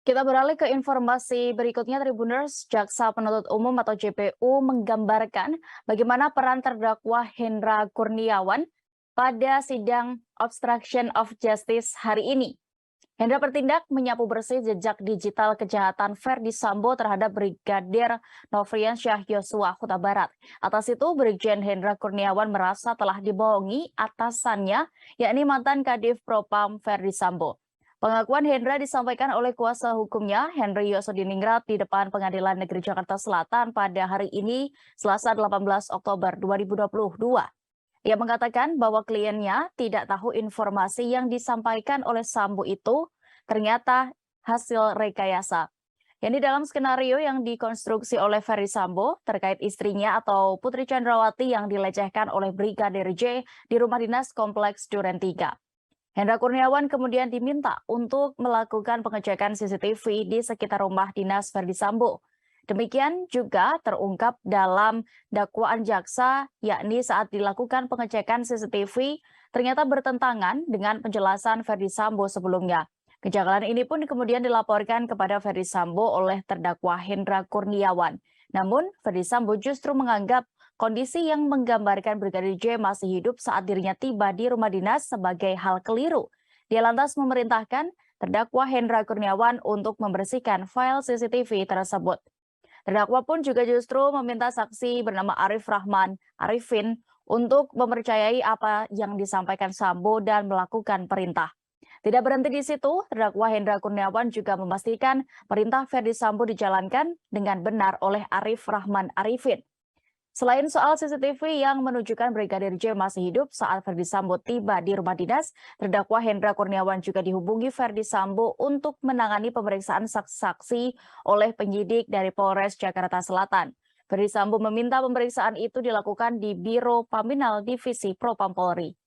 Kita beralih ke informasi berikutnya, Tribuners. Jaksa Penuntut Umum atau JPU menggambarkan bagaimana peran terdakwa Hendra Kurniawan pada sidang obstruction of justice hari ini. Hendra bertindak menyapu bersih jejak digital kejahatan Verdi Sambo terhadap Brigadir Nofriansyah Yosua Huta Barat. Atas itu, Brigjen Hendra Kurniawan merasa telah dibohongi atasannya, yakni mantan Kadif Propam Verdi Sambo. Pengakuan Hendra disampaikan oleh kuasa hukumnya, Henry Yosodiningrat, di depan Pengadilan Negeri Jakarta Selatan pada hari ini, Selasa 18 Oktober 2022. Ia mengatakan bahwa kliennya tidak tahu informasi yang disampaikan oleh Sambo itu ternyata hasil rekayasa. Yang di dalam skenario yang dikonstruksi oleh Ferry Sambo terkait istrinya atau Putri Chandrawati yang dilecehkan oleh Brigadir J di rumah dinas Kompleks Duren 3. Hendra Kurniawan kemudian diminta untuk melakukan pengecekan CCTV di sekitar rumah dinas Verdi Sambo. Demikian juga terungkap dalam dakwaan jaksa, yakni saat dilakukan pengecekan CCTV ternyata bertentangan dengan penjelasan Verdi Sambo sebelumnya. Kejanggalan ini pun kemudian dilaporkan kepada Verdi Sambo oleh terdakwa Hendra Kurniawan. Namun, Verdi Sambo justru menganggap kondisi yang menggambarkan Brigadir J masih hidup saat dirinya tiba di rumah dinas sebagai hal keliru. Dia lantas memerintahkan terdakwa Hendra Kurniawan untuk membersihkan file CCTV tersebut. Terdakwa pun juga justru meminta saksi bernama Arif Rahman Arifin untuk mempercayai apa yang disampaikan Sambo dan melakukan perintah. Tidak berhenti di situ, terdakwa Hendra Kurniawan juga memastikan perintah Verdi Sambo dijalankan dengan benar oleh Arif Rahman Arifin. Selain soal CCTV yang menunjukkan Brigadir J masih hidup saat Verdi Sambo tiba di rumah dinas, terdakwa Hendra Kurniawan juga dihubungi Verdi Sambo untuk menangani pemeriksaan saksi-saksi oleh penyidik dari Polres Jakarta Selatan. Verdi Sambo meminta pemeriksaan itu dilakukan di Biro Paminal Divisi Propam Polri.